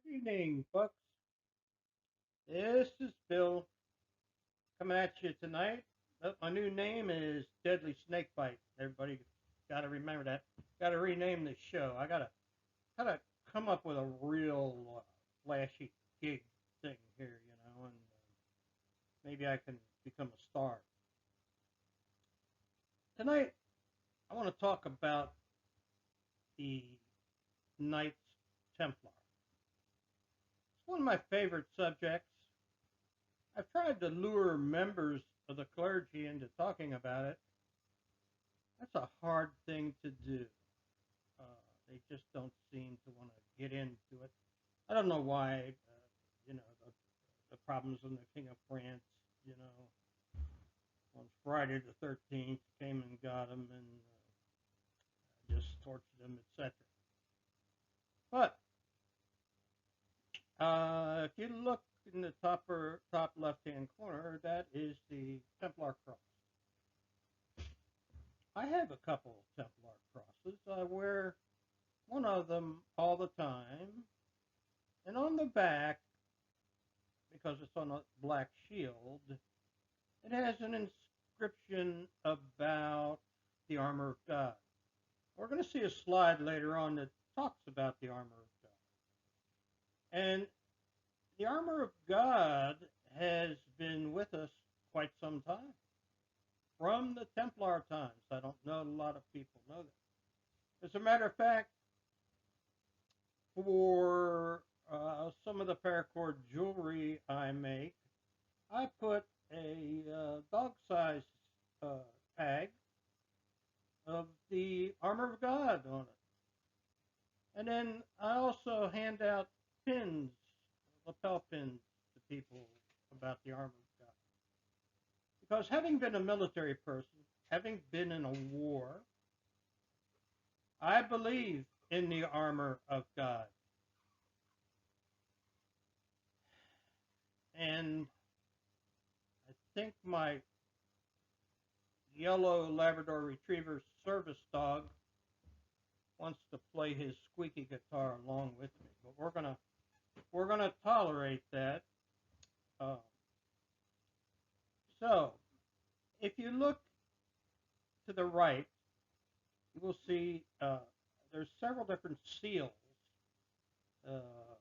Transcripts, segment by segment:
Good evening, folks. This is Bill coming at you tonight. My new name is Deadly Snakebite. Everybody got to remember that. Got to rename the show. I gotta come up with a real flashy gig thing here, and maybe I can become a star. Tonight, I want to talk about the Knights Templar. It's one of my favorite subjects. I've tried to lure members of the clergy into talking about it. That's a hard thing to do. Uh, they just don't seem to want to get into it. I don't know why. The problems in the King of France. You know, on Friday the 13th, came and got him and just tortured him, etc. But if you look in the top left-hand corner, that is the Templar Cross. I have a couple of Templar crosses. I wear one of them all the time. And on the back, because it's on a black shield, it has an inscription about the armor of God. We're going to see a slide later on that talks about the armor of God. And the armor of God has been with us quite some time. From the Templar times. I don't know a lot of people know that. As a matter of fact, for some of the paracord jewelry I make, I put a dog-sized tag of the armor of God on it. And then I also hand out pins, lapel pins to people about the armor of God. Because having been a military person, having been in a war, I believe in the armor of God. And I think my yellow Labrador Retriever service dog wants to play his squeaky guitar along with me, but we're gonna tolerate that. Uh, so, if you look to the right, you will see there's several different seals uh,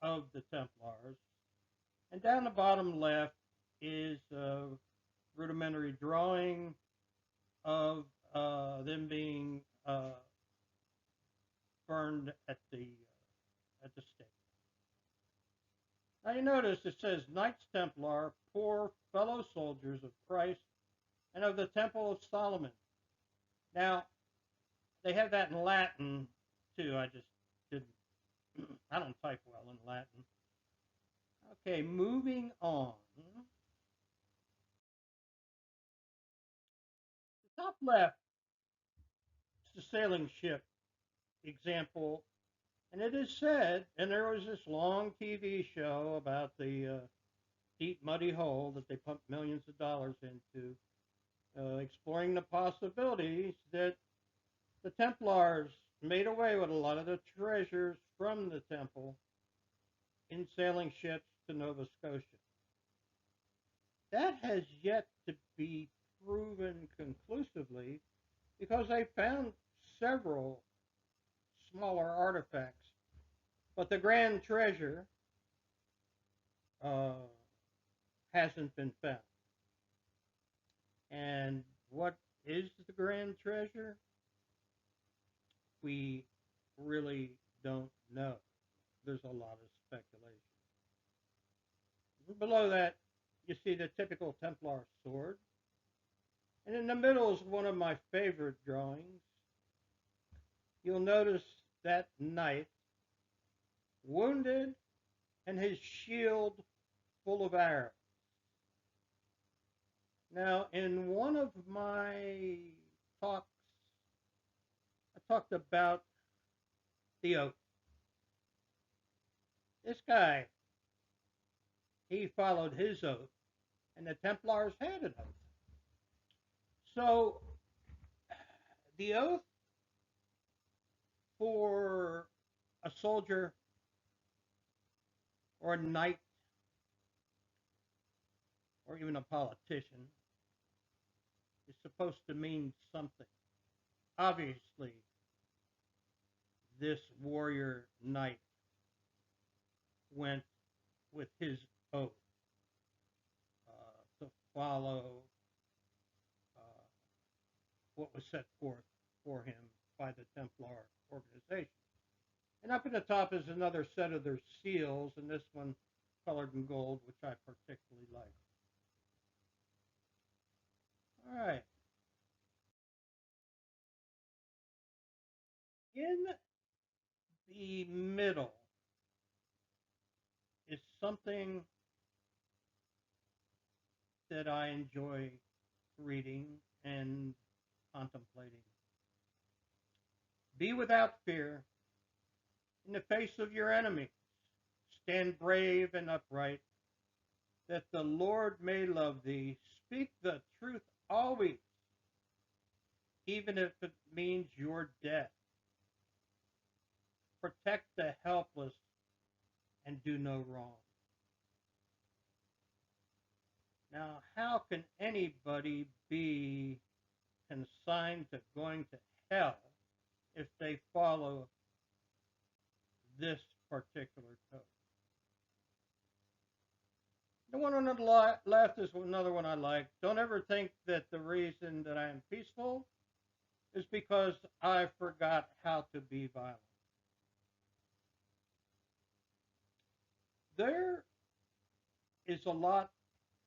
of the Templars, and down the bottom left is a rudimentary drawing of them being burned at the stake. Now you notice it says Knights Templar, poor fellow soldiers of Christ and of the Temple of Solomon. Now they have that in Latin too. I just didn't. I don't type well in Latin. Okay, moving on. The top left is the sailing ship example. And it is said, and there was this long TV show about the deep, muddy hole that they pumped millions of dollars into, exploring the possibilities that the Templars made away with a lot of the treasures from the temple in sailing ships to Nova Scotia. That has yet to be proven conclusively because they found several smaller artifacts. But the grand treasure hasn't been found. And what is the grand treasure? We really don't know. There's a lot of speculation. Below that, you see the typical Templar sword. And in the middle is one of my favorite drawings. You'll notice that knight wounded and his shield full of arrows. Now, in one of my talks, I talked about the oath. This guy, he followed his oath, and the Templars had an oath. So, the oath for a soldier or a knight, or even a politician is supposed to mean something. Obviously, this warrior knight went with his oath to follow uh, what was set forth for him by the Templar organization. And up at the top is another set of their seals, and this one colored in gold, which I particularly like. All right. In the middle is something that I enjoy reading and contemplating. Be without fear in the face of your enemies. Stand brave and upright, that the Lord may love thee. Speak the truth always, even if it means your death. Protect the helpless and do no wrong. Now, how can anybody be consigned to going to hell if they follow this particular code? The one on the left is another one I like. Don't ever think that the reason that I am peaceful is because I forgot how to be violent. There is a lot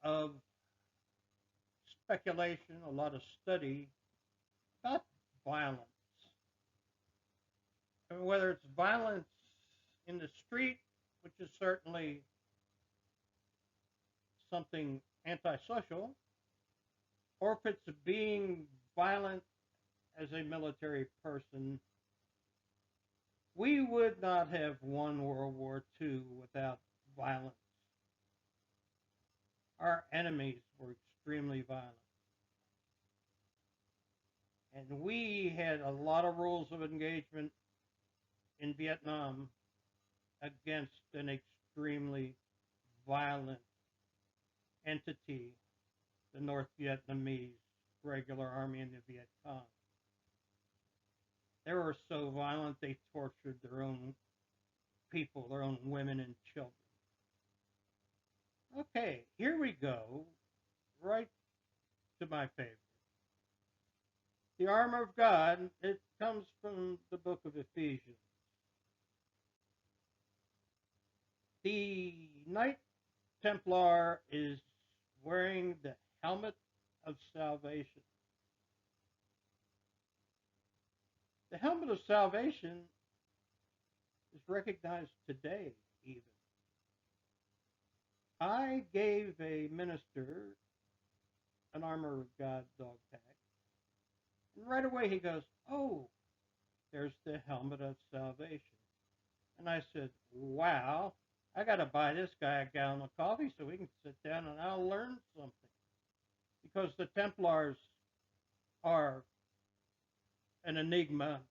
of speculation, a lot of study about violence. And whether it's violence in the street, which is certainly something antisocial, or if it's being violent as a military person, we would not have won World War II without violence. Our enemies were extremely violent. And we had a lot of rules of engagement in Vietnam against an extremely violent entity, the North Vietnamese regular army and the Viet Cong. They were so violent they tortured their own people, their own women and children. Okay, here we go, right to my favorite. The armor of God, it comes from the book of Ephesians. The Knight Templar is wearing the helmet of salvation. The helmet of salvation is recognized today, even. I gave a minister an Armor of God dog tag, and right away he goes, "Oh, there's the helmet of salvation." And I said, "Wow, I got to buy this guy a gallon of coffee so we can sit down and I'll learn something." Because the Templars are an enigma,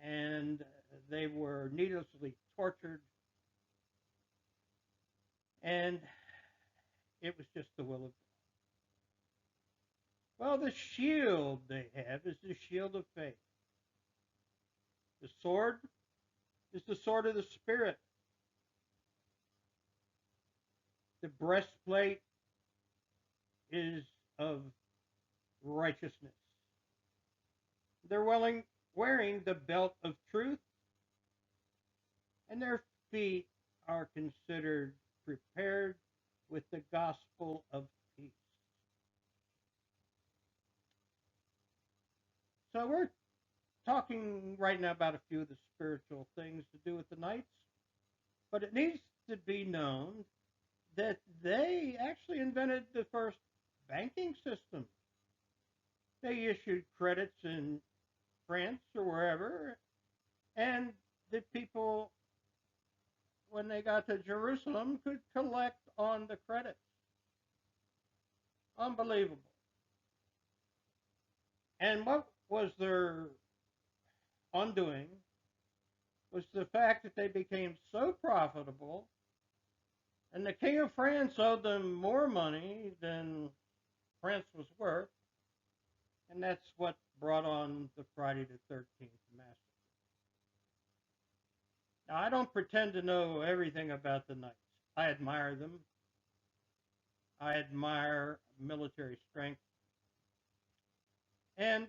and they were needlessly tortured, and it was just the will of God. Well, the shield they have is the shield of faith. The sword is the sword of the Spirit. The breastplate is of righteousness. They're wearing the belt of truth, and their feet are considered prepared with the gospel of peace. So we're talking right now about a few of the spiritual things to do with the Knights, but it needs to be known that they actually invented the first banking system. They issued credits in France or wherever, and the people, when they got to Jerusalem, could collect on the credits. Unbelievable. And what was their undoing was the fact that they became so profitable And the King of France owed them more money than France was worth, and that's what brought on the Friday the 13th massacre. Now, I don't pretend to know everything about the Knights. I admire them. I admire military strength. And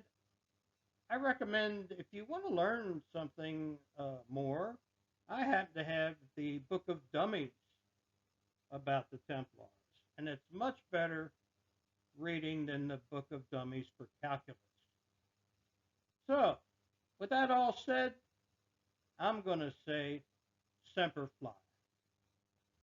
I recommend, if you want to learn something more, I happen to have the Book of Dummies about the Templars. And it's much better reading than the Book of Dummies for calculus. So, with that all said, I'm going to say Semper Fi.